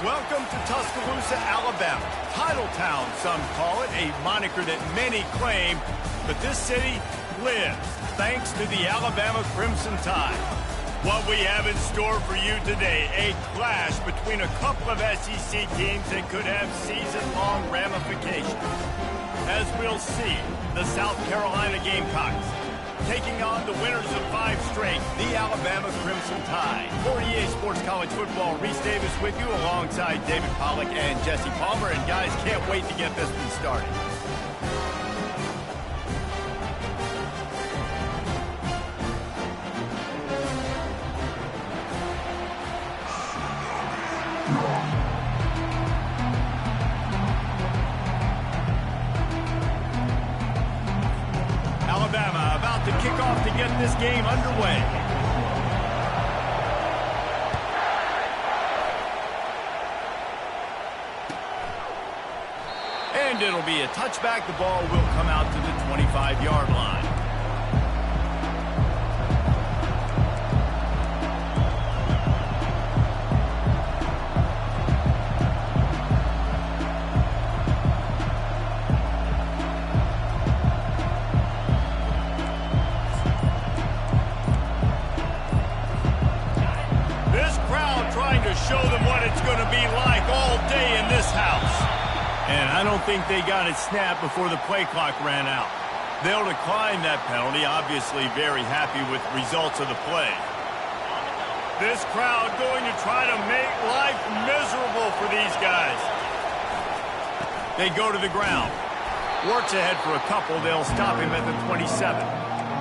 Welcome to Tuscaloosa, Alabama. Title Town, some call it, a moniker that many claim, but this city lives thanks to the Alabama Crimson Tide. What we have in store for you today, a clash between a couple of SEC teams that could have season-long ramifications. As we'll see, the South Carolina Gamecocks taking on the winners of 5 straight, the Alabama Crimson Tide. For EA Sports College Football, Reese Davis with you alongside David Pollack and Jesse Palmer. And guys, can't wait to get this one started. Alabama about to kick off to get this game underway. And it'll be a touchback. The ball will come out to the 25-yard line. Show them what it's going to be like all day in this house. And I don't think they got it snapped before the play clock ran out. They'll decline that penalty, obviously very happy with the results of the play. This crowd going to try to make life miserable for these guys. They go to the ground. Works ahead for a couple. They'll stop him at the 27.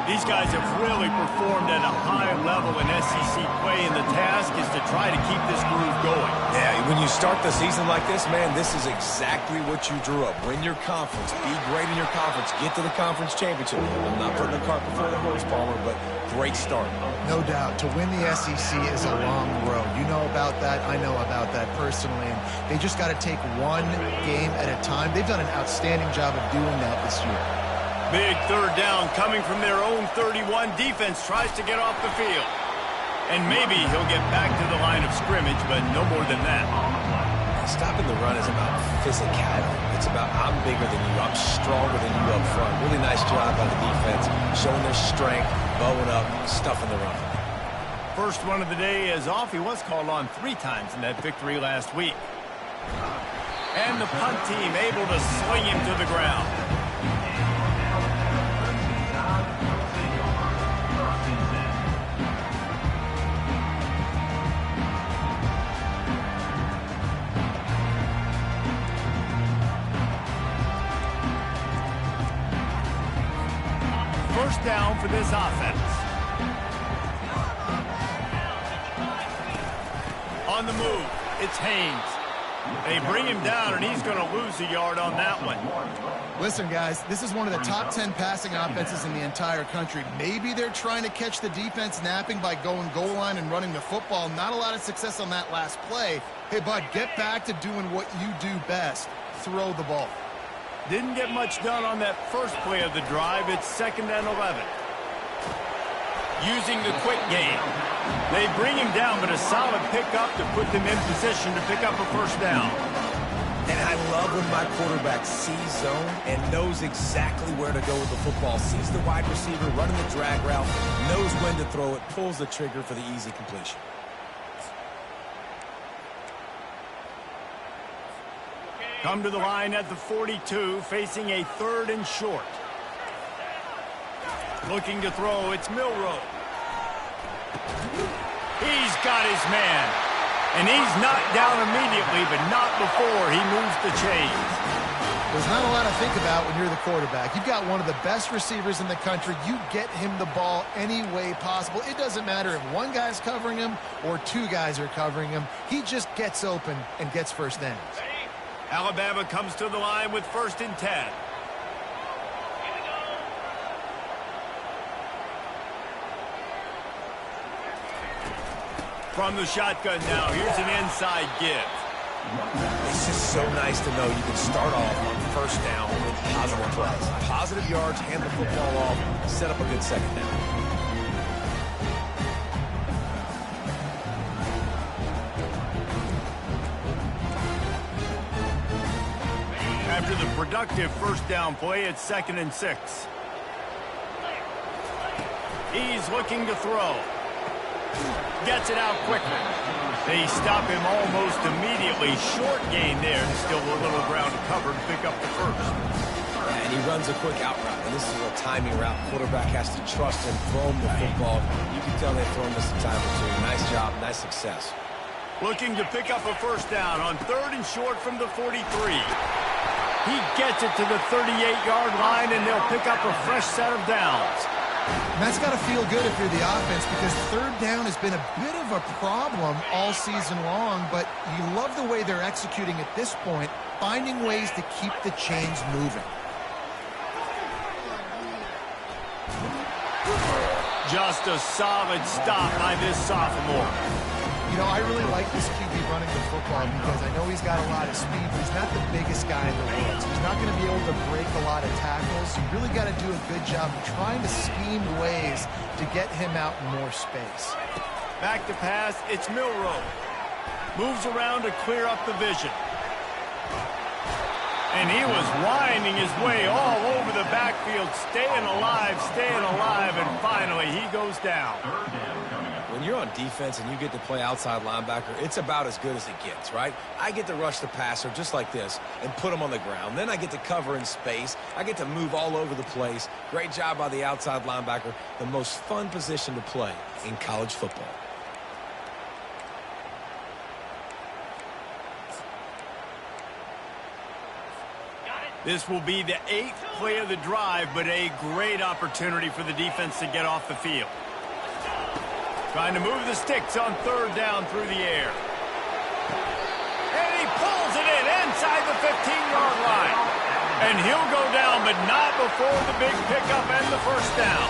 These guys have really performed at a high level in SEC play, and the task is to try to keep this groove going. Yeah, when you start the season like this, man, this is exactly what you drew up. Win your conference, be great in your conference, get to the conference championship. I'm not putting the cart before the horse, Palmer, but great start. No doubt. To win the SEC is a long road. You know about that. I know about that personally. And they just got to take one game at a time. They've done an outstanding job of doing that this year. Big third down coming from their own 31. Defense tries to get off the field. And maybe he'll get back to the line of scrimmage, but no more than that. Stopping the run is about physicality. It's about I'm bigger than you, I'm stronger than you up front. Really nice job by the defense, showing their strength, bowing up, stuffing the run. First one of the day is off. He was called on 3 times in that victory last week. And the punt team able to sling him to the ground. First down for this offense. On the move, it's Haynes. They bring him down, and he's going to lose a yard on that one. Listen, guys, this is one of the top 10 passing offenses in the entire country. Maybe they're trying to catch the defense napping by going goal line and running the football. Not a lot of success on that last play. Hey, bud, get back to doing what you do best. Throw the ball. Didn't get much done on that first play of the drive. It's 2nd and 11. Using the quick game. They bring him down, but a solid pickup to put them in position to pick up a first down. And I love when my quarterback sees zone and knows exactly where to go with the football. Sees the wide receiver running the drag route, knows when to throw it, pulls the trigger for the easy completion. Come to the line at the 42, facing a 3rd and short. Looking to throw, it's Milroe. He's got his man. And he's knocked down immediately, but not before he moves the chains. There's not a lot to think about when you're the quarterback. You've got one of the best receivers in the country. You get him the ball any way possible. It doesn't matter if one guy's covering him or 2 guys are covering him. He just gets open and gets first downs. Alabama comes to the line with 1st and 10. From the shotgun now, here's an inside give. It's just so nice to know you can start off on 1st down with positive plays. Positive yards, hand the football off, set up a good 2nd down. after the productive first down play at 2nd and 6. He's looking to throw. Gets it out quickly. They stop him almost immediately. Short gain there. Still a little ground to cover to pick up the first. And he runs a quick out route. And this is a timing route. Quarterback has to trust him, throw him the football. You can tell they've thrown this a time or two. Nice job, nice success. Looking to pick up a first down on 3rd and short from the 43. He gets it to the 38-yard line, and they'll pick up a fresh set of downs. And that's got to feel good if you're the offense, because 3rd down has been a bit of a problem all season long, but you love the way they're executing at this point, finding ways to keep the chains moving. Just a solid stop by this sophomore. You know, I really like this QB running the football because I know he's got a lot of speed, but he's not the biggest guy in the world. So he's not going to be able to break a lot of tackles. You really got to do a good job of trying to scheme ways to get him out in more space. Back to pass, it's Milroe. Moves around to clear up the vision. And he was winding his way all over the backfield, staying alive, and finally he goes down. When you're on defense and you get to play outside linebacker, it's about as good as it gets, right? I get to rush the passer just like this and put him on the ground. Then I get to cover in space. I get to move all over the place. Great job by the outside linebacker. The most fun position to play in college football. This will be the 8th play of the drive, but a great opportunity for the defense to get off the field. Trying to move the sticks on 3rd down through the air. And he pulls it in inside the 15-yard line. And he'll go down, but not before the big pickup and the first down.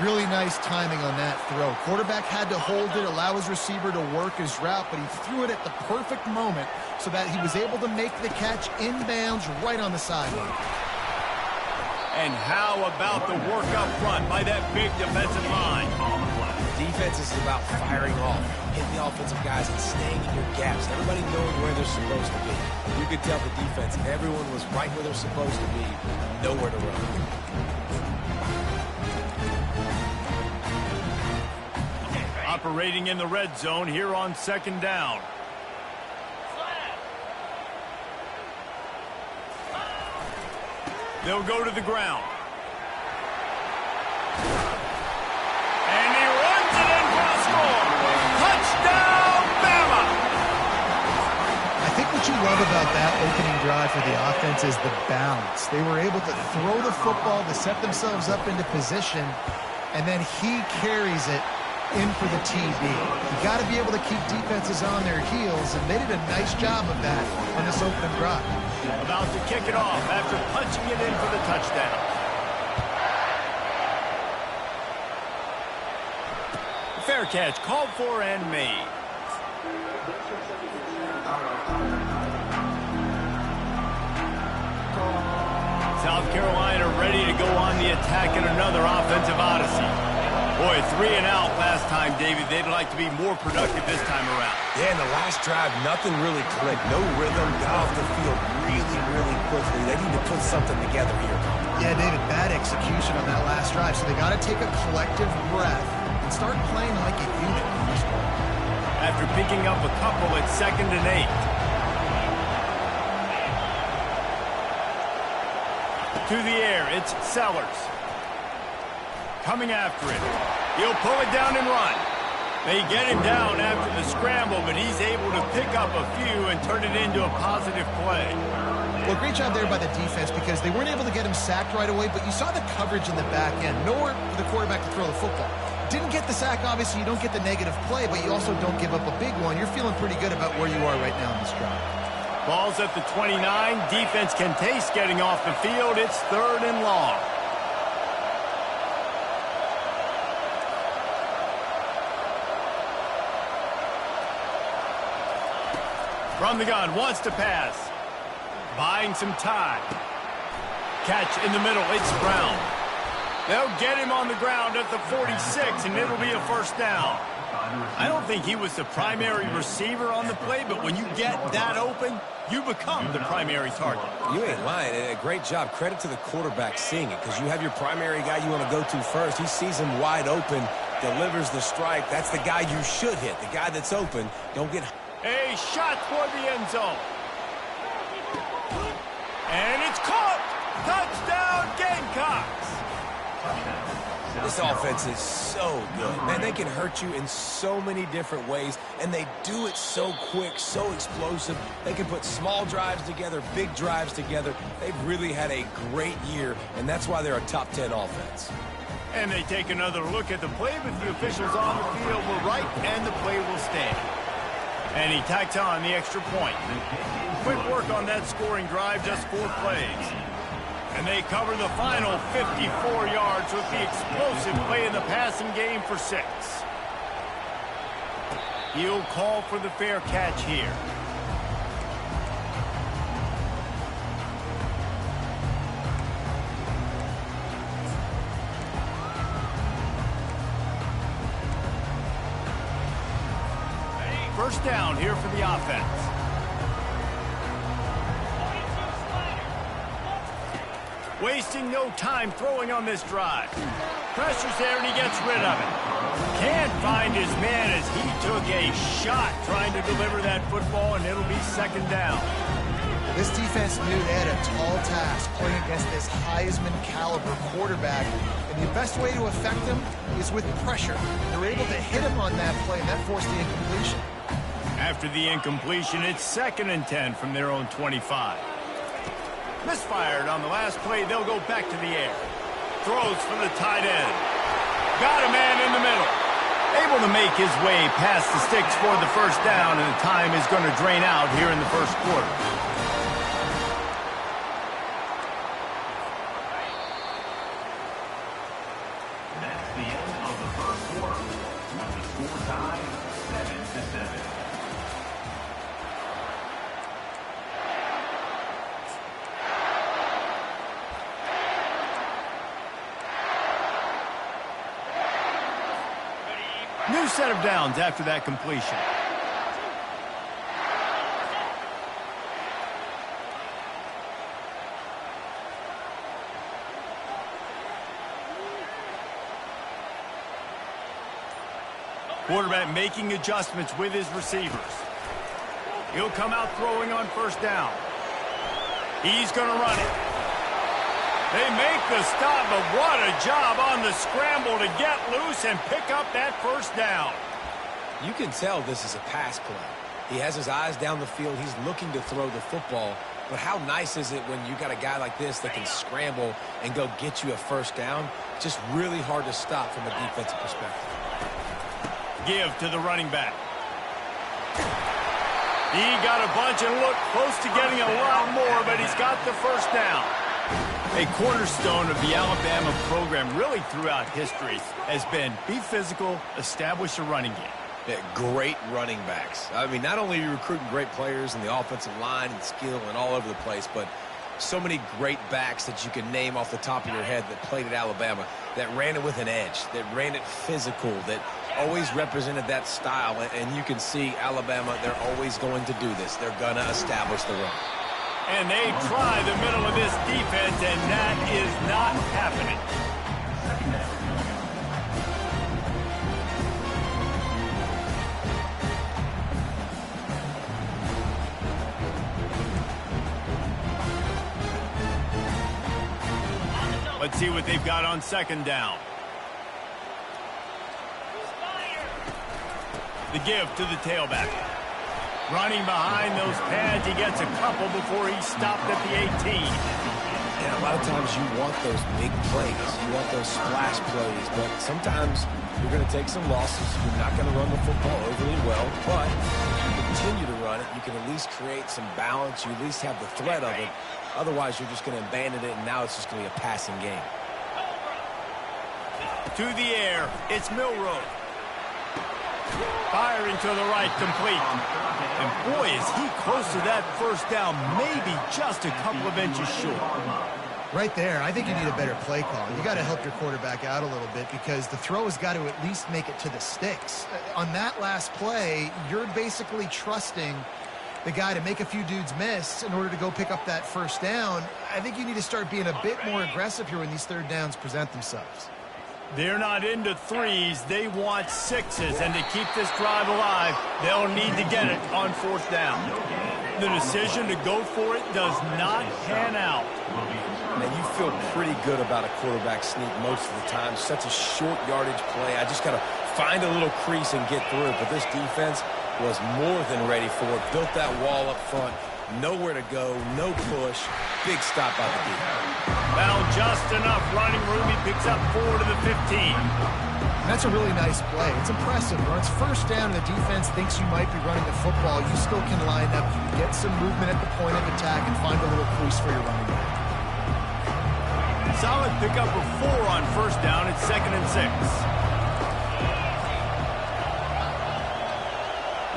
Really nice timing on that throw. Quarterback had to hold it, allow his receiver to work his route, but he threw it at the perfect moment so that he was able to make the catch inbounds right on the sideline. And how about the work up front by that big defensive line? Defense is about firing off, hitting the offensive guys and staying in your gaps. Everybody knowing where they're supposed to be. You could tell the defense, everyone was right where they're supposed to be, nowhere to run. Operating in the red zone here on 2nd down. They'll go to the ground. And he runs it in for the score. Touchdown, Bama! I think what you love about that opening drive for the offense is the balance. They were able to throw the football to set themselves up into position, and then he carries it in for the TD. You got to be able to keep defenses on their heels, and they did a nice job of that on this opening drive. About to kick it off after punching it in for the touchdown. Fair catch called for and made. South Carolina ready to go on the attack in another offensive odyssey. Boy, 3 and out last time, David. They'd like to be more productive this time around. Yeah, in the last drive, nothing really clicked. No rhythm, got off the field really quickly. They need to put something together here. Yeah, David, bad execution on that last drive, so they got to take a collective breath and start playing like a unit on this one. After picking up a couple at 2nd and 8. To the air, it's Sellers. Coming after it. He'll pull it down and run. They get him down after the scramble, but he's able to pick up a few and turn it into a positive play. Well, great job there by the defense because they weren't able to get him sacked right away, but you saw the coverage in the back end. Nowhere for the quarterback to throw the football. Didn't get the sack, obviously. You don't get the negative play, but you also don't give up a big one. You're feeling pretty good about where you are right now in this drive. Ball's at the 29. Defense can taste getting off the field. It's 3rd and long. From the gun, wants to pass. Buying some time. Catch in the middle, it's Brown. They'll get him on the ground at the 46, and it'll be a first down. I don't think he was the primary receiver on the play, but when you get that open, you become the primary target. You ain't lying. A great job. Credit to the quarterback seeing it, because you have your primary guy you want to go to first. He sees him wide open, delivers the strike. That's the guy you should hit, the guy that's open. Don't get... A shot for the end zone. And it's caught. Touchdown, Gamecocks. This offense is so good. Man, they can hurt you in so many different ways, and they do it so quick, so explosive. They can put small drives together, big drives together. They've really had a great year, and that's why they're a top 10 offense. And they take another look at the play, but the officials on the field were right, and the play will stand. And he tacks on the extra point. Quick work on that scoring drive, just 4 plays. And they cover the final 54 yards with the explosive play in the passing game for 6. He'll call for the fair catch here. First down here for the offense. Wasting no time throwing on this drive. Pressure's there and he gets rid of it. Can't find his man as he took a shot trying to deliver that football, and it'll be second down. This defense knew they had a tall task playing against this Heisman caliber quarterback, and the best way to affect him is with pressure. They're able to hit him on that play, and that forced the incompletion. After the incompletion, it's 2nd and 10 from their own 25. Misfired on the last play, they'll go back to the air. Throws for the tight end. Got a man in the middle. Able to make his way past the sticks for the first down, and the time is going to drain out here in the first quarter. That's the end of the first quarter. With the score tied 7-7. New set of downs after that completion. Quarterback making adjustments with his receivers. He'll come out throwing on first down. He's going to run it. They make the stop, but what a job on the scramble to get loose and pick up that first down. You can tell this is a pass play. He has his eyes down the field. He's looking to throw the football. But how nice is it when you got a guy like this that can scramble and go get you a first down? Just really hard to stop from a defensive perspective. Give to the running back. He got a bunch and looked close to getting a lot more, but he's got the first down. A cornerstone of the Alabama program really throughout history has been be physical, establish a running game. Yeah, great running backs. I mean, not only are you recruiting great players in the offensive line and skill and all over the place, but so many great backs that you can name off the top of your head that played at Alabama, that ran it with an edge, that ran it physical, that always represented that style. And you can see Alabama, they're always going to do this. They're going to establish the run. And they try the middle of this defense, and that is not happening. Let's see what they've got on second down. The give to the tailback. Running behind those pads, he gets a couple before he's stopped at the 18. And a lot of times you want those big plays. You want those splash plays. But sometimes you're going to take some losses. You're not going to run the football overly well. But if you continue to run it, you can at least create some balance. You at least have the threat of it. Otherwise, you're just going to abandon it, and now it's just going to be a passing game. To the air, it's Milroe. Firing to the right, complete. And boy, is he close to that first down, maybe just a couple of inches short. Right there, I think you need a better play call. You got to help your quarterback out a little bit because the throw has got to at least make it to the sticks. On that last play, you're basically trusting the guy to make a few dudes miss in order to go pick up that first down. I think you need to start being a bit more aggressive here when these third downs present themselves. They're not into threes. They want sixes, and to keep this drive alive, they'll need to get it on fourth down. The decision to go for it does not pan out. Man, you feel pretty good about a quarterback sneak most of the time. Such a short yardage play. I just got to find a little crease and get through it. But this defense was more than ready for it. Built that wall up front. Nowhere to go. No push. Big stop by the defense. Well, just enough running room. He picks up 4 to the 15. That's a really nice play. It's impressive. When it's first down and the defense thinks you might be running the football, you still can line up. You can get some movement at the point of attack and find a little crease for your running back. Solid pickup of 4 on first down. It's 2nd and 6.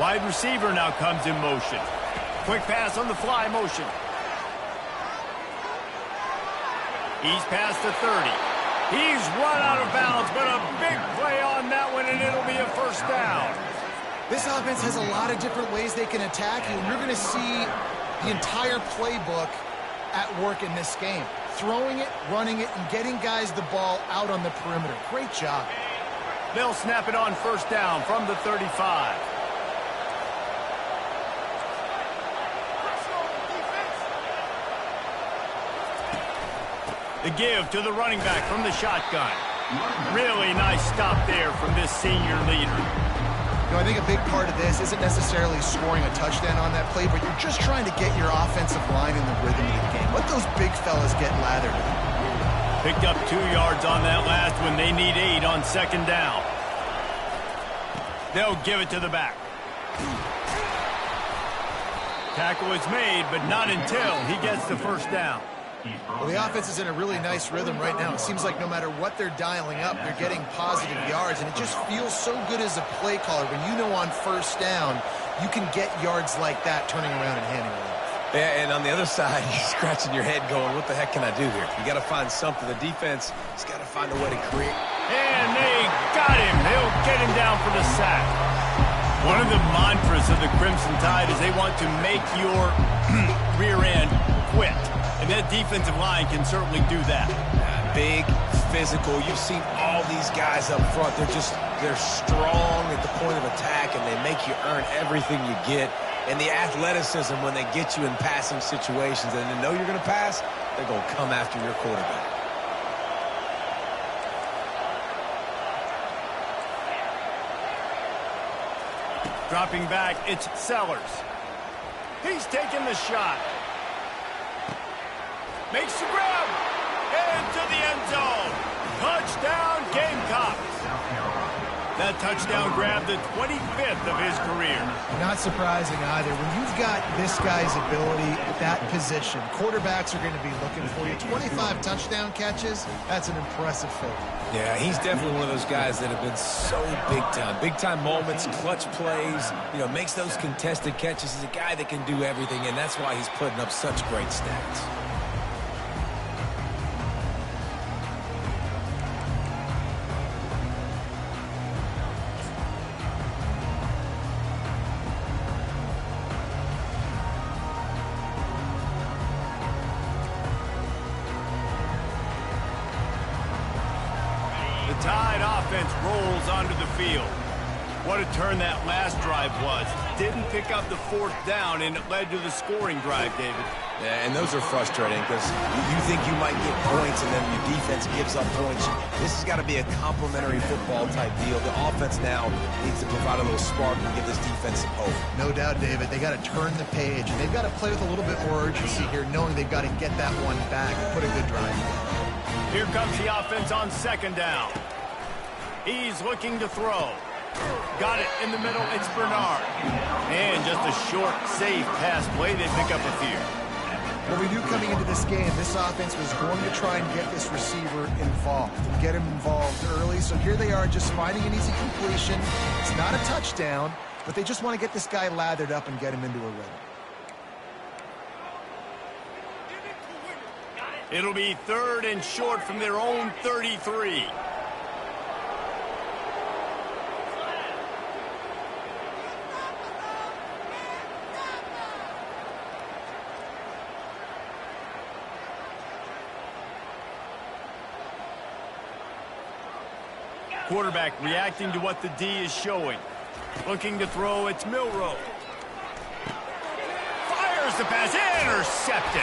Wide receiver now comes in motion. Quick pass on the fly motion. He's past the 30. He's run out of bounds, but a big play on that one, and it'll be a first down. This offense has a lot of different ways they can attack you, and you're going to see the entire playbook at work in this game. Throwing it, running it, and getting guys the ball out on the perimeter. Great job. They'll snap it on first down from the 35. The give to the running back from the shotgun. Really nice stop there from this senior leader. You know, I think a big part of this isn't necessarily scoring a touchdown on that play, but you're just trying to get your offensive line in the rhythm of the game. Let those big fellas get lathered. Picked up 2 yards on that last one. They need 8 on second down. They'll give it to the back. Tackle is made, but not until he gets the first down. Well, the offense is in a really nice rhythm right now. It seems like no matter what they're dialing up, they're getting positive yards, and it just feels so good as a play caller when you know on first down you can get yards like that turning around and handing it off. Yeah, and on the other side, you're scratching your head going, what the heck can I do here? You got to find something. The defense has got to find a way to create. And they got him. They'll get him down for the sack. One of the mantras of the Crimson Tide is they want to make your rear end quit. And that defensive line can certainly do that. Big, physical. You've seen all these guys up front. They're strong at the point of attack, and they make you earn everything you get. And the athleticism when they get you in passing situations and they know you're going to pass, they're going to come after your quarterback. Dropping back, it's Sellers. He's taking the shot. Makes the grab. Into the end zone. Touchdown, Gamecocks. That touchdown grabbed the 25th of his career. Not surprising either. When you've got this guy's ability at that position, quarterbacks are going to be looking for you. 25 touchdown catches, that's an impressive feat. Yeah, he's definitely one of those guys that have been so big time. Big time moments, clutch plays, makes those contested catches. He's a guy that can do everything, and that's why he's putting up such great stats. Tide offense rolls onto the field. What a turn that last drive was. Didn't pick up the 4th down, and it led to the scoring drive, David. Yeah, and those are frustrating because you think you might get points, and then your defense gives up points. This has got to be a complementary football type deal. The offense now needs to provide a little spark and give this defense some hope. No doubt, David. They got to turn the page, and they've got to play with a little bit more urgency here, knowing they've got to get that one back and put a good drive together. Here comes the offense on second down. He's looking to throw. Got it in the middle. It's Bernard. And just a short, safe pass play. They pick up a few. Well, we knew coming into this game, this offense was going to try and get this receiver involved, get him involved early. So here they are just finding an easy completion. It's not a touchdown, but they just want to get this guy lathered up and get him into a rhythm. It'll be 3rd and short from their own 33. Quarterback reacting to what the D is showing. Looking to throw, it's Milrow. Fires the pass, intercepted.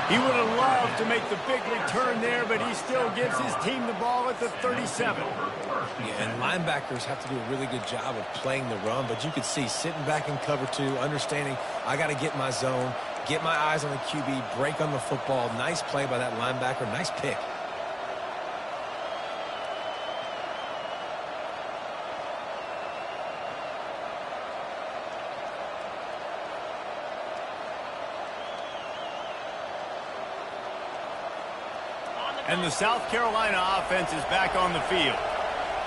He would have loved to make the big return there, but he still gives his team the ball at the 37. Yeah, and linebackers have to do a really good job of playing the run, but you could see sitting back in cover 2, understanding I got to get my zone, get my eyes on the QB, break on the football. Nice play by that linebacker, nice pick. And the South Carolina offense is back on the field.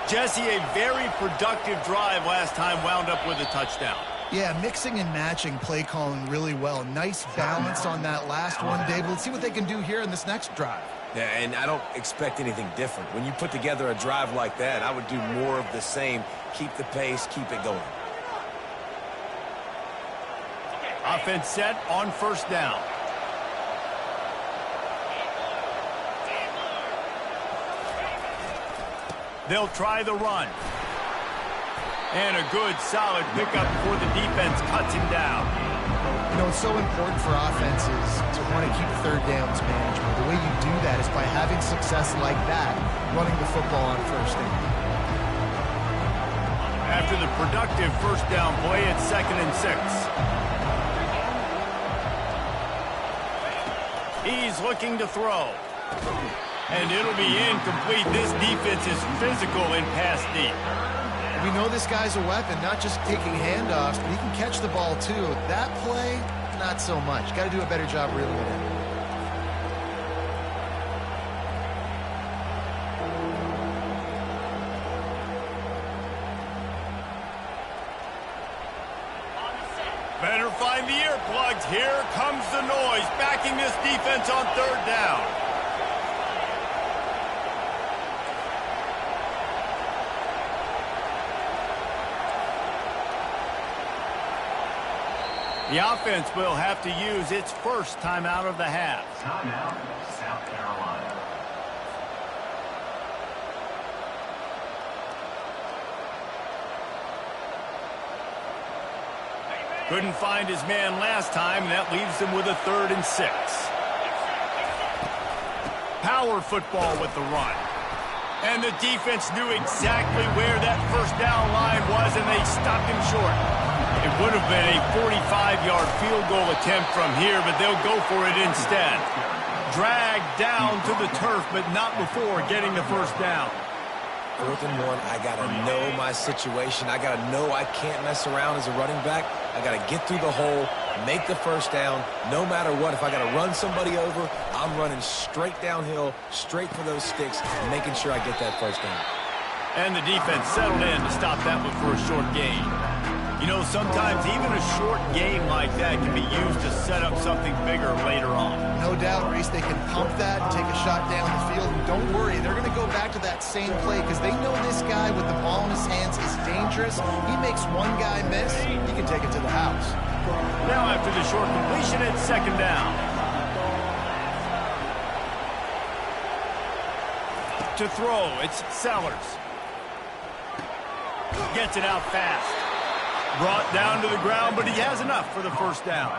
Jesse, a very productive drive last time wound up with a touchdown. Yeah, mixing and matching play calling really well. Nice balance on that last one, Dave. Let's see what they can do here in this next drive. Yeah, and I don't expect anything different. When you put together a drive like that, I would do more of the same. Keep the pace, keep it going. Offense set on 1st down. They'll try the run. And a good, solid pickup before the defense cuts him down. You know, it's so important for offenses to want to keep 3rd downs manageable. The way you do that is by having success like that, running the football on 1st down. After the productive 1st down play, it's 2nd and 6. He's looking to throw. And it'll be incomplete. This defense is physical in pass deep. We know this guy's a weapon, not just taking handoffs, but he can catch the ball too. That play, not so much. Got to do a better job reeling it in. Better find the earplugs. Here comes the noise, backing this defense on 3rd down. The offense will have to use its 1st timeout of the half. Timeout, South Carolina. Couldn't find his man last time, and that leaves him with a 3rd and 6. Power football with the run. And the defense knew exactly where that 1st down line was, and they stopped him short. It would have been a 45-yard field goal attempt from here, but they'll go for it instead. Dragged down to the turf, but not before getting the 1st down. 4th and 1, I got to know my situation. I got to know I can't mess around as a running back. I got to get through the hole, make the 1st down, no matter what. If I got to run somebody over, I'm running straight downhill, straight for those sticks, making sure I get that 1st down. And the defense settled in to stop that one for a short gain. You know, sometimes even a short game like that can be used to set up something bigger later on. No doubt, Reese, they can pump that and take a shot down the field. And don't worry, they're going to go back to that same play because they know this guy with the ball in his hands is dangerous. He makes one guy miss, he can take it to the house. Now after the short completion, it's 2nd down. To throw, it's Sellers. Gets it out fast. Brought down to the ground, but he has enough for the 1st down.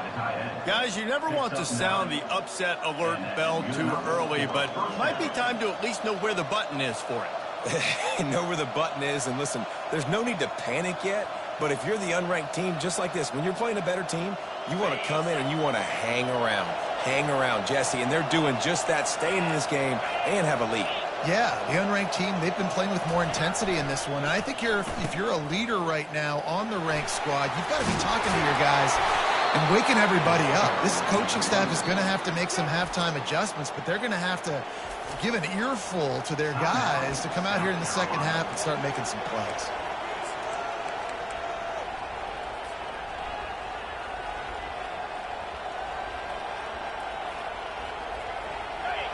Guys, you never want to sound the upset alert bell too early, but might be time to at least know where the button is for it. Know where the button is, and listen, there's no need to panic yet, but if you're the unranked team, just like this, when you're playing a better team, you want to come in and you want to hang around, Jesse, and they're doing just that, staying in this game and have a lead. Yeah, the unranked team, they've been playing with more intensity in this one. And I think if you're a leader right now on the ranked squad, you've got to be talking to your guys and waking everybody up. This coaching staff is going to have to make some halftime adjustments, but they're going to have to give an earful to their guys to come out here in the 2nd half and start making some plays.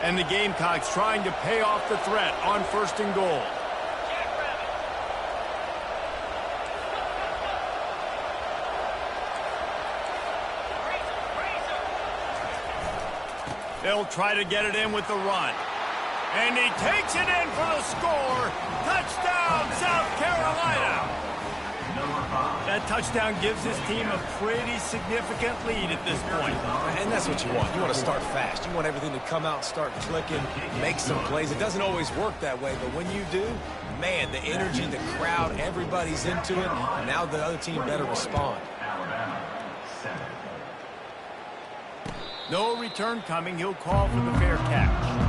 And the Gamecocks trying to pay off the threat on 1st and goal. They'll try to get it in with the run. And he takes it in for the score. Touchdown, South Carolina. That touchdown gives his team a pretty significant lead at this point. And that's what you want. You want to start fast. You want everything to come out and start clicking, make some plays. It doesn't always work that way, but when you do, man, the energy, the crowd, everybody's into it. Now the other team better respond. No return coming. He'll call for the fair catch.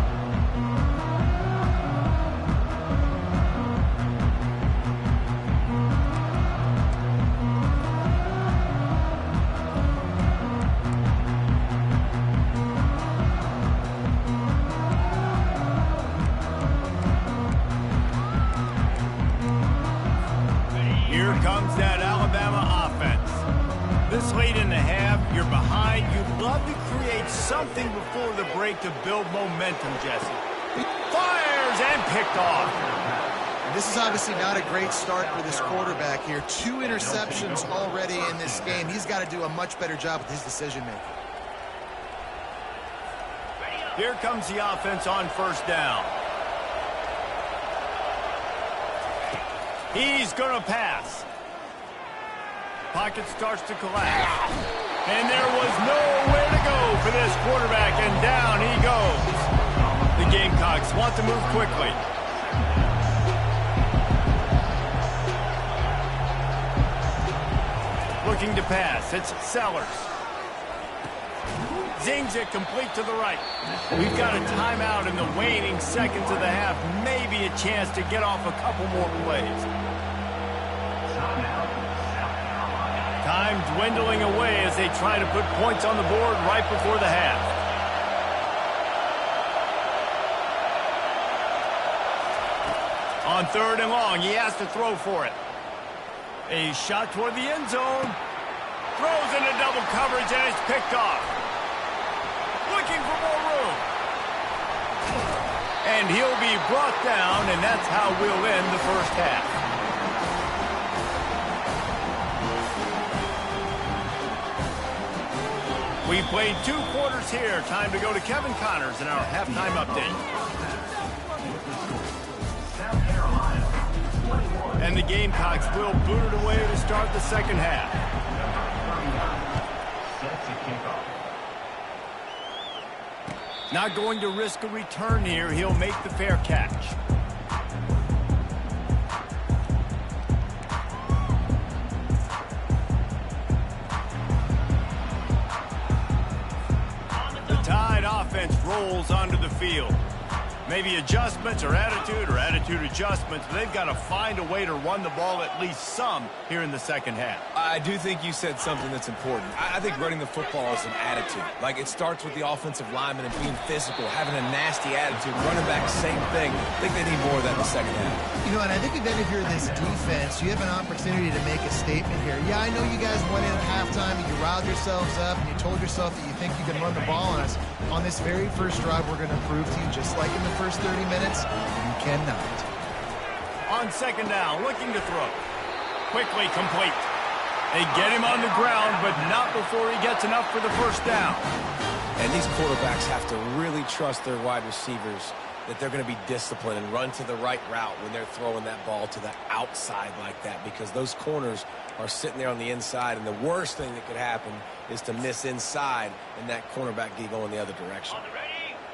Here comes that Alabama offense. This late in the half, you're behind. You'd love to create something before the break to build momentum, Jesse. Fires and picked off. This is obviously not a great start for this quarterback here. 2 interceptions already in this game. He's got to do a much better job with his decision-making. Here comes the offense on 1st down. He's going to pass. Pocket starts to collapse. And there was nowhere to go for this quarterback, and down he goes. The Gamecocks want to move quickly. Looking to pass. It's Sellers. Zings it complete to the right. We've got a timeout in the waning seconds of the half. Maybe a chance to get off a couple more plays. Time dwindling away as they try to put points on the board right before the half. On 3rd and long, he has to throw for it. A shot toward the end zone. Throws into double coverage and it's picked off. Looking for more room. And he'll be brought down, and that's how we'll end the first half. We played 2 quarters here. Time to go to Kevin Connors in our halftime update. And the Gamecocks will boot it away to start the second half. Not going to risk a return here. He'll make the fair catch. Offense rolls onto the field. Maybe adjustments or attitude adjustments, but they've got to find a way to run the ball at least some here in the second half. I do think you said something that's important. I think running the football is an attitude. Like, it starts with the offensive lineman and being physical, having a nasty attitude. Running back, same thing. I think they need more of that in the second half. You know, and I think even if you're this defense, you have an opportunity to make a statement here. Yeah, I know you guys went in at halftime and you riled yourselves up and you told yourself that you think you can run the ball on us. On this very first drive, we're going to prove to you, just like in the first 30 minutes, you cannot. On 2nd down, looking to throw. Quickly complete. They get him on the ground, but not before he gets enough for the first down. And these quarterbacks have to really trust their wide receivers that they're going to be disciplined and run to the right route when they're throwing that ball to the outside like that, because those corners are sitting there on the inside, and the worst thing that could happen is to miss inside and that cornerback be going the other direction.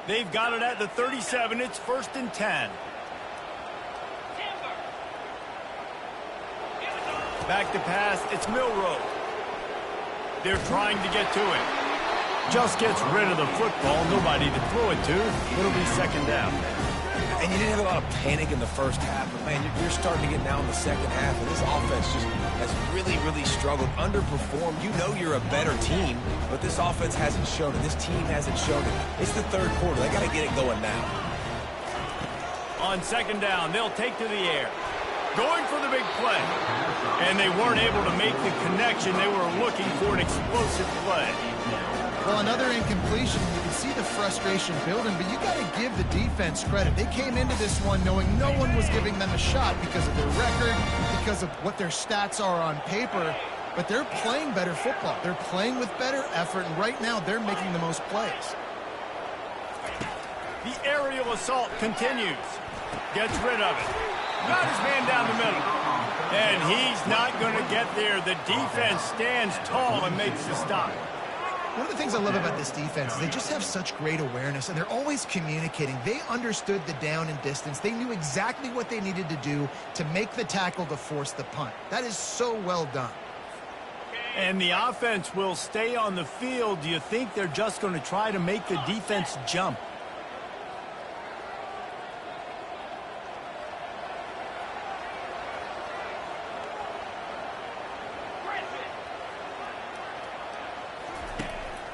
They've got it at the 37. It's 1st and 10. Back to pass. It's Milroe. They're trying to get to it. Just gets rid of the football. Nobody to throw it to. It'll be 2nd down. And you didn't have a lot of panic in the first half, but, man, you're starting to get now in the second half, and this offense just has really, really struggled, underperformed. You know you're a better team, but this offense hasn't shown it. This team hasn't shown it. It's the 3rd quarter. They got to get it going now. On 2nd down, they'll take to the air. going for the big play. And they weren't able to make the connection. They were looking for an explosive play. Well, another incompletion. You can see the frustration building, but you got to give the defense credit. They came into this one knowing no one was giving them a shot because of their record, because of what their stats are on paper, but they're playing better football. They're playing with better effort, and right now they're making the most plays. The aerial assault continues. Gets rid of it. Got his man down the middle. And he's not going to get there. The defense stands tall and makes the stop. One of the things I love about this defense is they just have such great awareness, and they're always communicating. They understood the down and distance. They knew exactly what they needed to do to make the tackle to force the punt. That is so well done. And the offense will stay on the field. Do you think they're just going to try to make the defense jump?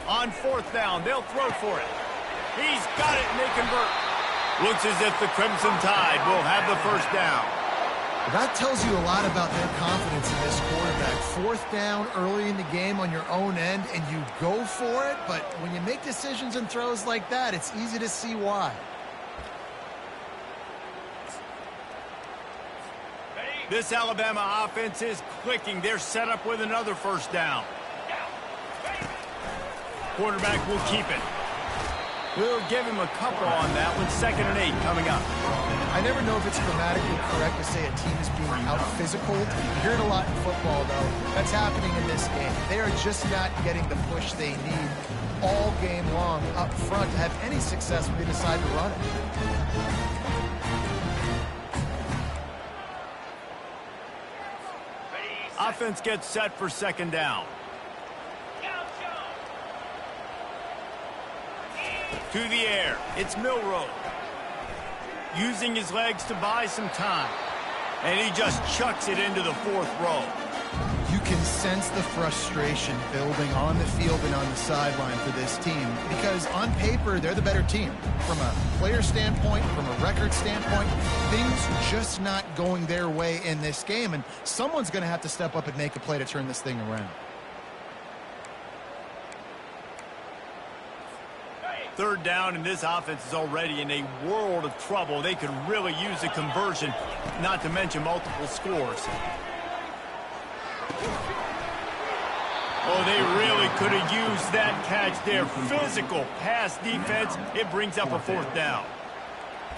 On fourth down, they'll throw for it. He's got it, and they convert. Looks as if the Crimson Tide will have the first down. That tells you a lot about their confidence in this quarterback. Fourth down early in the game on your own end, and you go for it, but when you make decisions and throws like that, it's easy to see why. This Alabama offense is clicking. They're set up with another first down. Quarterback will keep it. We'll give him a couple on that one. 2nd and 8 coming up. I never know if it's grammatically correct to say a team is being out-physical. You hear it a lot in football, though. That's happening in this game. They are just not getting the push they need all game long up front to have any success when they decide to run it. Offense gets set for 2nd down. To the air, it's Milroe. Using his legs to buy some time. And he just chucks it into the 4th row. You can sense the frustration building on the field and on the sideline for this team because on paper, they're the better team. From a player standpoint, from a record standpoint, things just not going their way in this game, and someone's going to have to step up and make a play to turn this thing around. 3rd down, and this offense is already in a world of trouble. They could really use a conversion, not to mention multiple scores. Oh, they really could have used that catch there. Physical pass defense. It brings up a 4th down.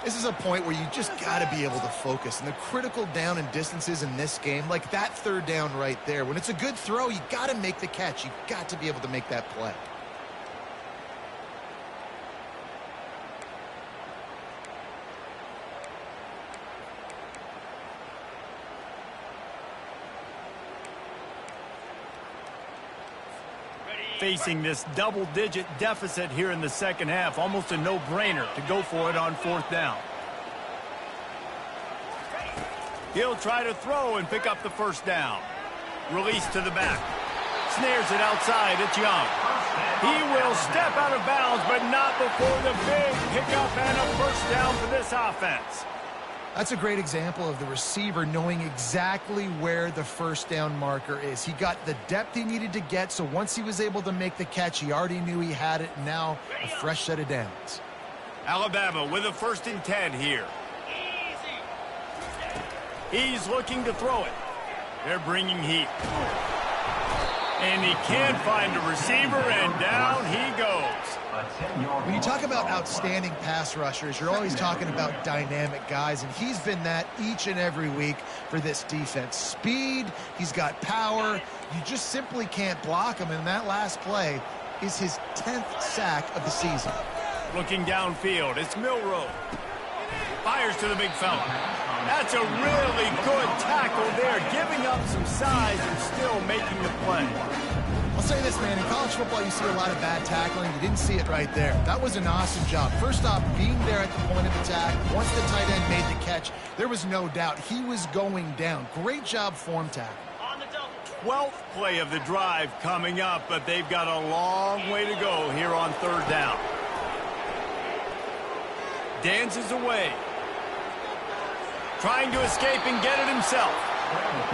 This is a point where you just got to be able to focus. And the critical down and distances in this game, like that 3rd down right there, when it's a good throw, you got to make the catch. You got to be able to make that play. Facing this double-digit deficit here in the 2nd half. Almost a no-brainer to go for it on 4th down. He'll try to throw and pick up the 1st down. Release to the back. Snares it outside. It's Young. He will step out of bounds, but not before the big pickup and a 1st down for this offense. That's a great example of the receiver knowing exactly where the 1st down marker is. He got the depth he needed to get, so once he was able to make the catch, he already knew he had it. Now, a fresh set of downs. Alabama with a 1st and 10 here. He's looking to throw it. They're bringing heat. And he can find a receiver, and down he goes. When you talk about outstanding pass rushers, you're always talking about dynamic guys, and he's been that each and every week for this defense. Speed, he's got power. You just simply can't block him, and that last play is his 10th sack of the season. Looking downfield, it's Milroe. Fires to the big fella. That's a really good tackle there, giving up some size and still making the play. I'll say this, man, in college football you see a lot of bad tackling. You didn't see it right there. That was an awesome job. First off, being there at the point of attack. Once the tight end made the catch, there was no doubt he was going down. Great job form tackle. 12th play of the drive coming up, but they've got a long way to go here on 3rd down. Trying to escape and get it himself.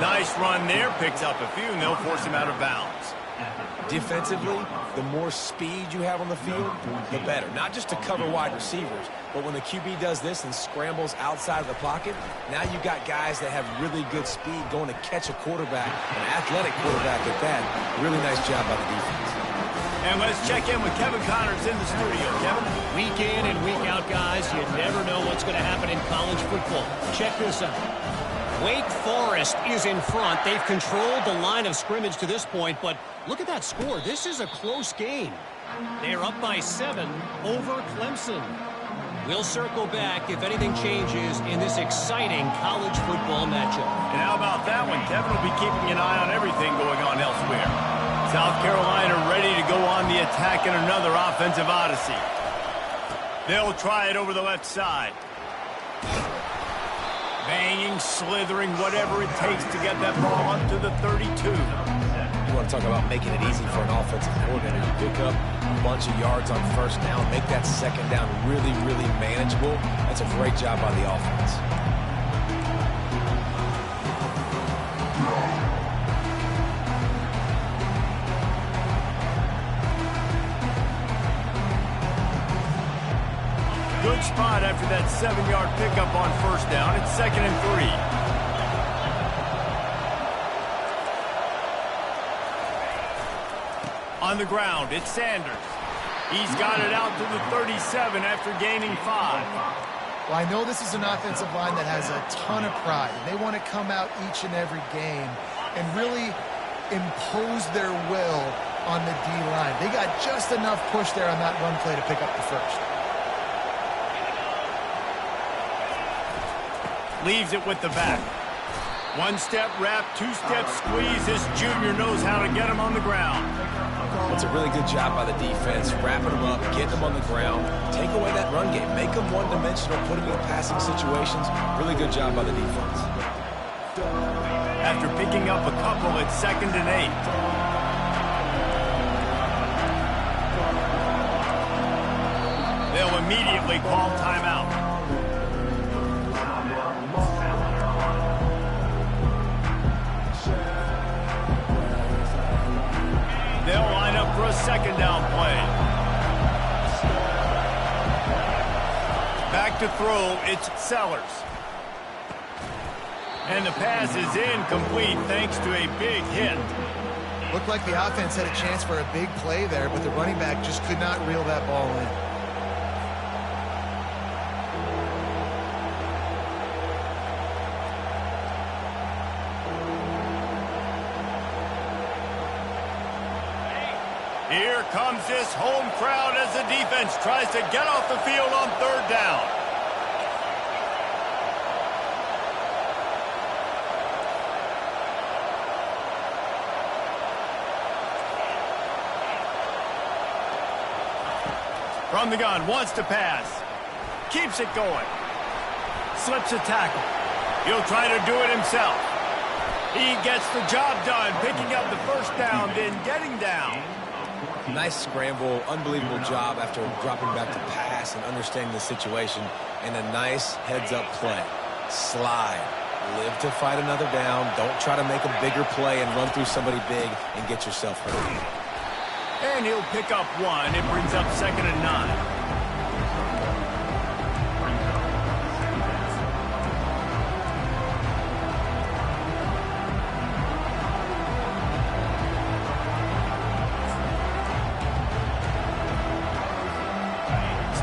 Nice run there. Picks up a few, and they'll force him out of bounds. Defensively, the more speed you have on the field, the better. Not just to cover wide receivers, but when the QB does this and scrambles outside of the pocket, now you've got guys that have really good speed going to catch a quarterback, an athletic quarterback at that. Really nice job by the defense. And let's check in with Kevin Connors in the studio. Kevin? Week in and week out, guys, you never know what's going to happen in college football. Check this out. Wake Forest is in front. They've controlled the line of scrimmage to this point, but look at that score. This is a close game. They're up by 7 over Clemson. We'll circle back if anything changes in this exciting college football matchup. And how about that one? Kevin will be keeping an eye on everything going on elsewhere. South Carolina ready to go on the attack in another offensive odyssey. They'll try it over the left side. Banging, slithering, whatever it takes to get that ball up to the 32. You want to talk about making it easy for an offensive coordinator to pick up a bunch of yards on first down, make that second down really, really manageable. That's a great job by the offense. Good spot after that 7-yard pickup on first down. It's 2nd and 3. On the ground, it's Sanders. He's got it out to the 37 after gaining 5. Well, I know this is an offensive line that has a ton of pride. They want to come out each and every game and really impose their will on the D-line. They got just enough push there on that run play to pick up the first. Leaves it with the back. 1-step wrap, 2-step squeeze. This junior knows how to get him on the ground. That's a really good job by the defense, wrapping them up, getting them on the ground, take away that run game, make them one-dimensional, put them in passing situations. Really good job by the defense. After picking up a couple, it's 2nd and 8. They'll immediately call timeout. They'll line up for a 2nd down play. Back to throw, it's Sellers. And the pass is incomplete thanks to a big hit. Looked like the offense had a chance for a big play there, but the running back just could not reel that ball in. Here comes this home crowd as the defense tries to get off the field on 3rd down. From the gun, wants to pass. Keeps it going. Slips a tackle. He'll try to do it himself. He gets the job done, picking up the first down, then getting down. Nice scramble, unbelievable job after dropping back to pass and understanding the situation, and a nice heads-up play. Slide. Live to fight another down. Don't try to make a bigger play and run through somebody big and get yourself hurt. And he'll pick up 1. It brings up 2nd and 9.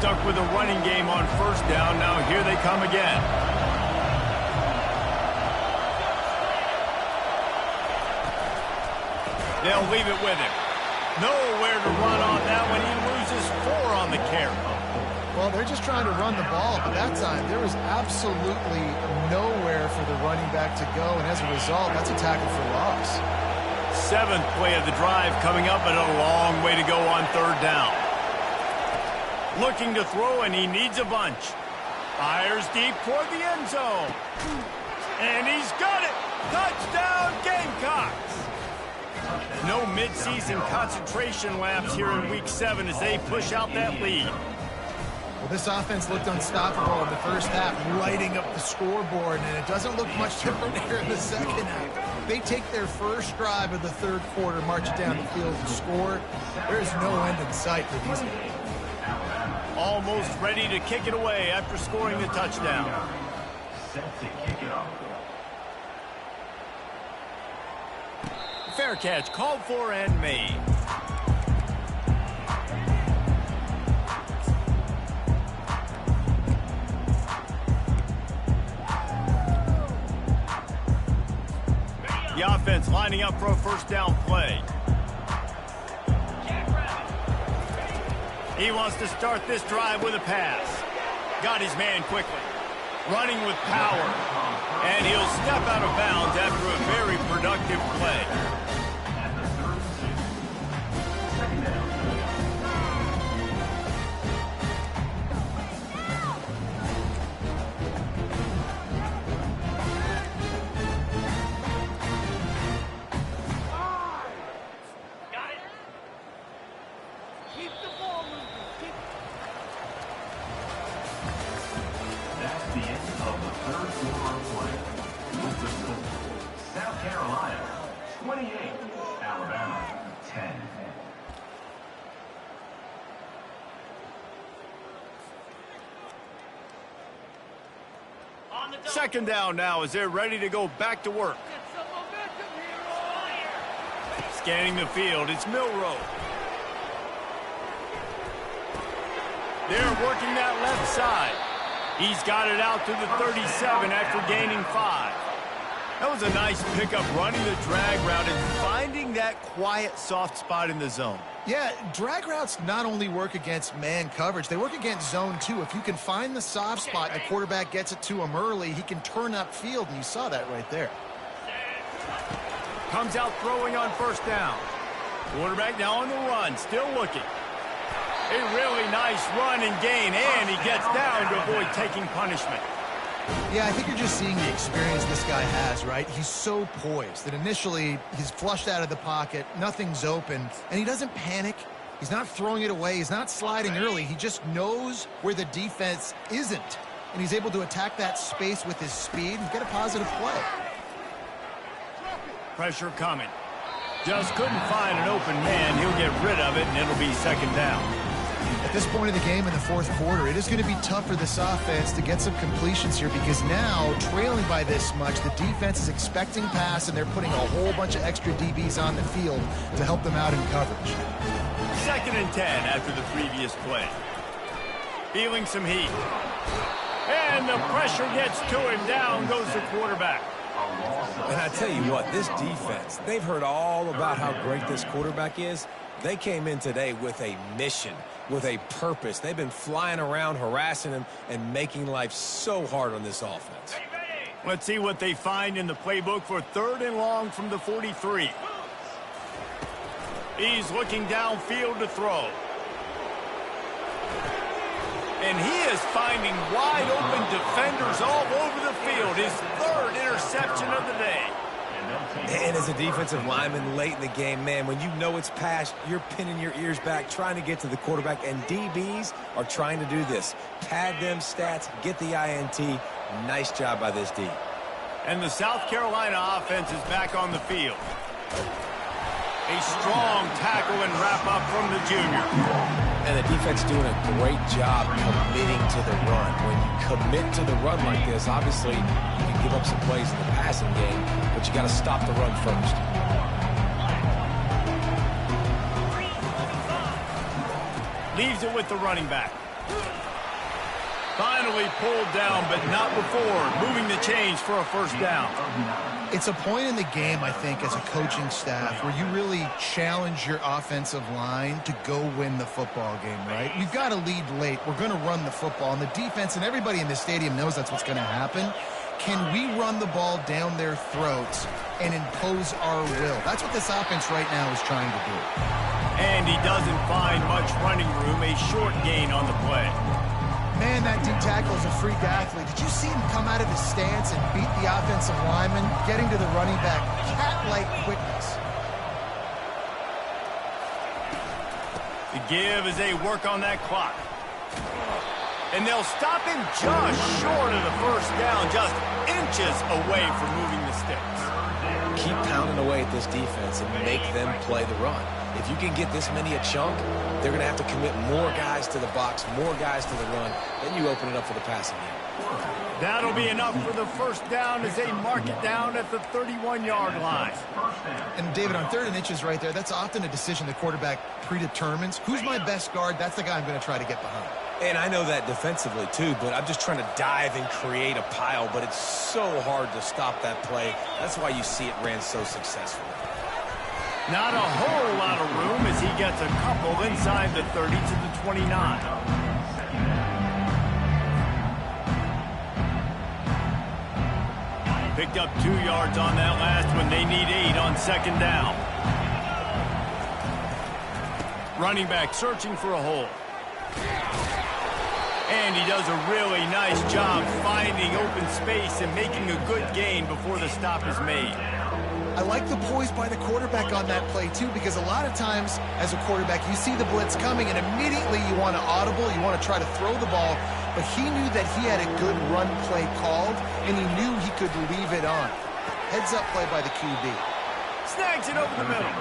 Stuck with a running game on first down. Now here they come again. They'll leave it with him. Nowhere to run on that one. He loses 4 on the carry. Well, they're just trying to run the ball, but that time there was absolutely nowhere for the running back to go, and as a result, that's a tackle for loss. 7th play of the drive coming up, but a long way to go on 3rd down. Looking to throw, and he needs a bunch. Fires deep toward the end zone. And he's got it! Touchdown, Gamecocks! No midseason concentration laps here in Week 7 as they push out that lead. Well, this offense looked unstoppable in the first half, lighting up the scoreboard, and it doesn't look much different here in the second half. They take their first drive of the third quarter, march it down the field and score. There's no end in sight for these guys. Almost ready to kick it away after scoring the touchdown. Set to kick it off. Fair catch called for and made. The offense lining up for a first down play. He wants to start this drive with a pass. Got his man quickly. Running with power. And he'll step out of bounds after a very productive play. At the 36. Second down. That's the end of the third quarter of play. With the score, South Carolina 28, Alabama 10. Second down now as they're ready to go back to work. Scanning the field, it's Milrow. They're working that left side. He's got it out to the 37 after gaining 5. That was a nice pickup running the drag route and finding that quiet, soft spot in the zone. Yeah, drag routes not only work against man coverage, they work against zone too. If you can find the soft spot and the quarterback gets it to him early, he can turn upfield, and you saw that right there. Comes out throwing on first down. Quarterback now on the run, still looking. A really nice run and gain, and he gets down to avoid taking punishment. Yeah, I think you're just seeing the experience this guy has, right? He's so poised that initially he's flushed out of the pocket, nothing's open, and he doesn't panic. He's not throwing it away. He's not sliding early. He just knows where the defense isn't, and he's able to attack that space with his speed and get a positive play. Pressure coming. Just couldn't find an open man. He'll get rid of it, and it'll be second down. At this point of the game in the fourth quarter, it is going to be tough for this offense to get some completions here because now, trailing by this much, the defense is expecting pass, and they're putting a whole bunch of extra DBs on the field to help them out in coverage. Second and 10 after the previous play. Feeling some heat. And the pressure gets to him. Down goes the quarterback. And I tell you what, this defense, they've heard all about how great this quarterback is. They came in today with a mission, with a purpose. They've been flying around, harassing him, and making life so hard on this offense. Let's see what they find in the playbook for third and long from the 43. He's looking downfield to throw. And he is finding wide open defenders all over the field. His third interception of the day. And as a defensive lineman late in the game, man, when you know it's past, you're pinning your ears back, trying to get to the quarterback, and DBs are trying to do this. Pad them stats, get the INT. Nice job by this D. And the South Carolina offense is back on the field. A strong tackle and wrap-up from the junior. And the defense doing a great job committing to the run. When you commit to the run like this, obviously you can give up some plays in the passing game, but you got to stop the run first. Leaves it with the running back. Finally pulled down, but not before moving the chains for a first down. It's a point in the game, I think, as a coaching staff where you really challenge your offensive line to go win the football game, right? You've got to lead late. We're going to run the football, and the defense and everybody in the stadium knows that's what's going to happen. Can we run the ball down their throats and impose our will? That's what this offense right now is trying to do. And he doesn't find much running room, a short gain on the play. Man, that D tackle is a freak athlete. Did you see him come out of his stance and beat the offensive lineman, getting to the running back? Cat-like quickness. The give as they work on that clock. And they'll stop him just short of the first down, just inches away from moving the sticks. Keep pounding away at this defense and make them play the run. If you can get this many a chunk, they're going to have to commit more guys to the box, more guys to the run. Then you open it up for the passing game. That'll be enough for the first down as they mark it down at the 31-yard line. And, David, on 3rd and inches right there, that's often a decision the quarterback predetermines. Who's my best guard? That's the guy I'm going to try to get behind. And I know that defensively, too, but I'm just trying to dive and create a pile, but it's so hard to stop that play. That's why you see it ran so successfully. Not a whole lot of room as he gets a couple inside the 30 to the 29. Picked up 2 yards on that last one. They need 8 on 2nd down. Running back searching for a hole. And he does a really nice job finding open space and making a good gain before the stop is made. I like the poise by the quarterback on that play, too, because a lot of times as a quarterback, you see the blitz coming, and immediately you want to audible, you want to try to throw the ball, but he knew that he had a good run play called, and he knew he could leave it on. Heads-up play by the QB. Snags it over the middle.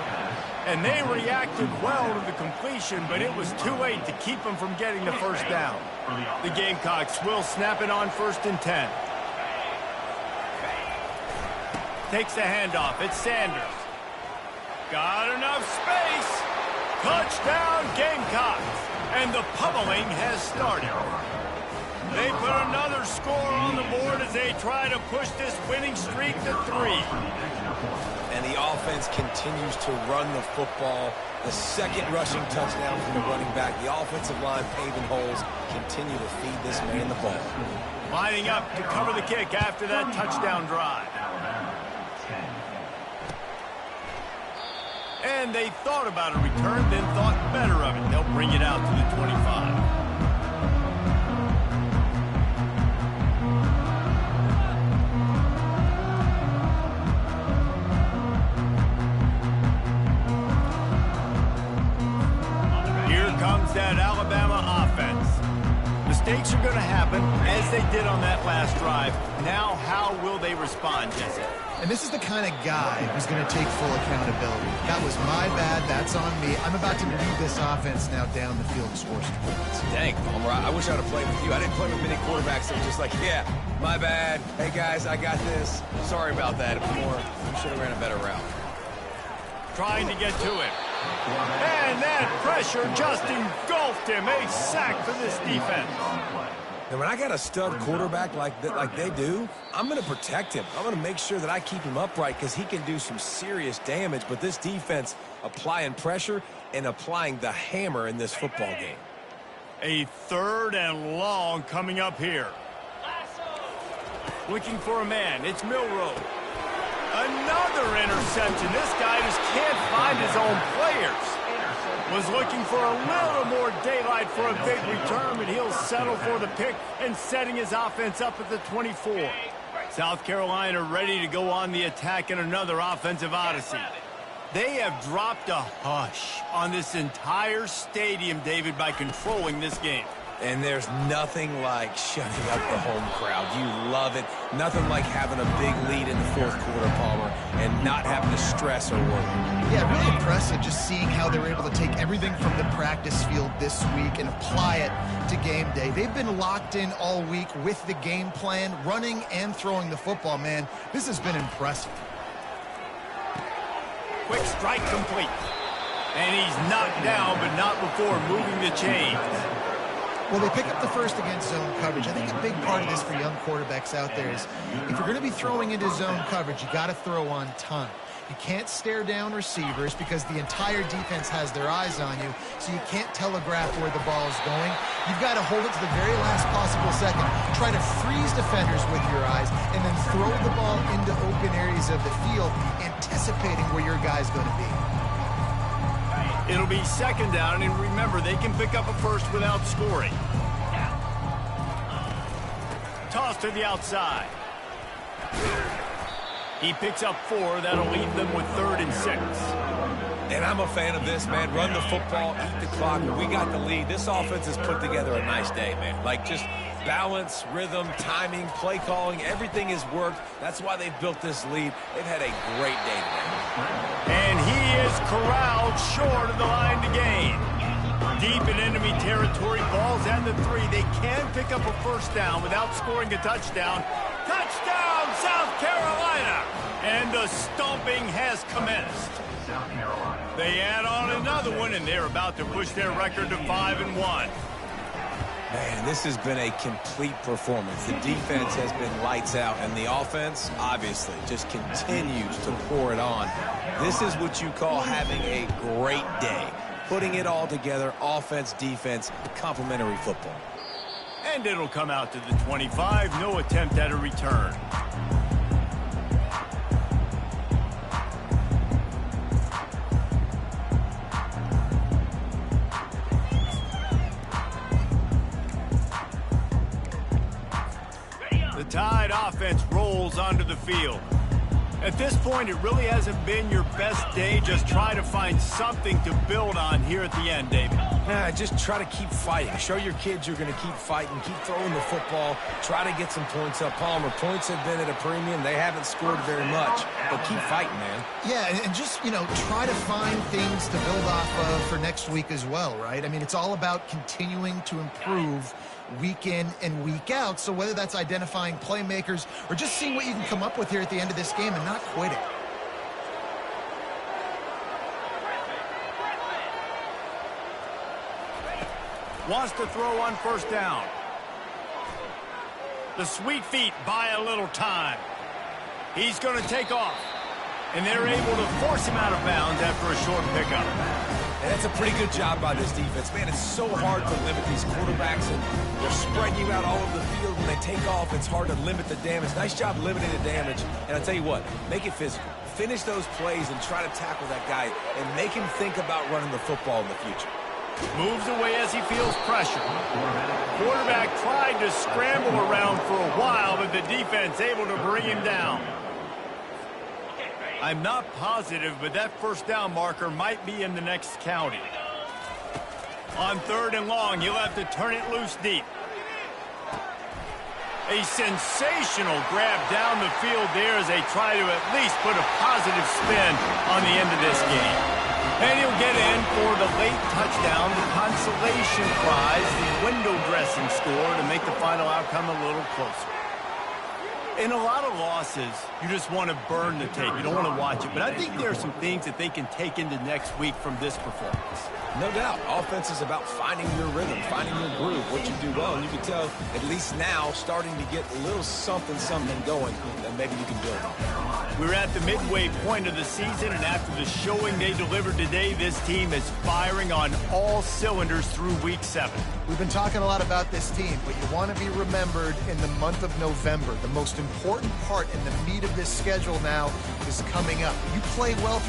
And they reacted well to the completion, but it was too late to keep them from getting the first down. The Gamecocks will snap it on 1st and 10. Takes the handoff. It's Sanders. Got enough space. Touchdown, Gamecocks. And the pummeling has started. They put another score on the board as they try to push this winning streak to 3. And the offense continues to run the football. The 2nd rushing touchdown from the running back. The offensive line paving holes. Continue to feed this man the ball. Lining up to cover the kick after that touchdown drive. And they thought about a return, then thought better of it. They'll bring it out to the 25. That Alabama offense. Mistakes are going to happen as they did on that last drive. Now, how will they respond, Jesse? And this is the kind of guy who's going to take full accountability. That was my bad. That's on me. I'm about to lead this offense now down the field and score some points. Dang, Palmer, I wish I would have played with you. I didn't play with many quarterbacks that were just like, yeah, my bad. Hey, guys, I got this. Sorry about that. It was more, we should have ran a better route. Trying to get to him. And that pressure just engulfed him. A sack for this defense. And when I got a stud quarterback like they do, I'm going to protect him. I'm going to make sure that I keep him upright because he can do some serious damage. But this defense applying pressure and applying the hammer in this football game. A 3rd and long coming up here. Looking for a man. It's Milroe. Another interception. This guy just can't find his own players. Was looking for a little more daylight for a big return, but he'll settle for the pick and setting his offense up at the 24. South Carolina ready to go on the attack in another offensive odyssey. They have dropped a hush on this entire stadium, David, by controlling this game. And there's nothing like shutting up the home crowd. You love it. Nothing like having a big lead in the 4th quarter, Palmer, and not having to stress or worry. Yeah, really impressive just seeing how they were able to take everything from the practice field this week and apply it to game day. They've been locked in all week with the game plan, running and throwing the football, man. This has been impressive. Quick strike complete. And he's knocked down, but not before moving the chains. Well, they pick up the first against zone coverage. I think a big part of this for young quarterbacks out there is if you're going to be throwing into zone coverage, you got to throw on time. You can't stare down receivers because the entire defense has their eyes on you, so you can't telegraph where the ball is going. You've got to hold it to the very last possible second. Try to freeze defenders with your eyes and then throw the ball into open areas of the field, anticipating where your guy's going to be. It'll be 2nd down, and remember, they can pick up a first without scoring. Toss to the outside. He picks up 4. That'll leave them with 3rd and 6. And I'm a fan of this, man. Run the football, eat the clock. We got the lead. This offense has put together a nice day, man. Like, just balance, rhythm, timing, play calling, everything has worked. That's why they've built this lead. They've had a great day today. And he is corralled short of the line to gain. Deep in enemy territory, ball's at the 3. They can pick up a first down without scoring a touchdown. Touchdown, South Carolina! And the stomping has commenced. South Carolina. They add on another one, and they're about to push their record to 5-1. Man, this has been a complete performance. The defense has been lights out, and the offense, obviously, just continues to pour it on. This is what you call having a great day. Putting it all together, offense, defense, complementary football. And it'll come out to the 25. No attempt at a return. The Tide offense rolls onto the field. At this point, it really hasn't been your best day. Just try to find something to build on here at the end, David. Just try to keep fighting. Show your kids you're going to keep fighting, keep throwing the football, try to get some points up. Palmer, points have been at a premium. They haven't scored very much, but keep fighting, man. Yeah, and just, try to find things to build off of for next week as well, right? I mean, it's all about continuing to improve week in and week out. So whether that's identifying playmakers or just seeing what you can come up with here at the end of this game and not quitting. Wants to throw on first down. The sweet feet buy a little time. He's going to take off. And they're able to force him out of bounds after a short pickup. And that's a pretty good job by this defense. Man, it's so hard to limit these quarterbacks, and they're spreading you out all over the field. When they take off, it's hard to limit the damage. Nice job limiting the damage. And I'll tell you what, make it physical. Finish those plays and try to tackle that guy and make him think about running the football in the future. Moves away as he feels pressure. Quarterback tried to scramble around for a while, but the defense able to bring him down. I'm not positive, but that first down marker might be in the next county. On 3rd and long, he'll have to turn it loose deep. A sensational grab down the field there as they try to at least put a positive spin on the end of this game. And he'll get in for the late touchdown, the consolation prize, the window dressing score to make the final outcome a little closer. In a lot of losses, you just want to burn the tape. You don't want to watch it. But I think there are some things that they can take into next week from this performance. No doubt. Offense is about finding your rhythm, finding your groove, what you do well. And you can tell, at least now, starting to get a little something going that maybe you can build on. We're at the midway point of the season, and after the showing they delivered today, this team is firing on all cylinders through Week 7. We've been talking a lot about this team, but you want to be remembered in the month of November. The most important part in the meat of this schedule now is coming up. You play well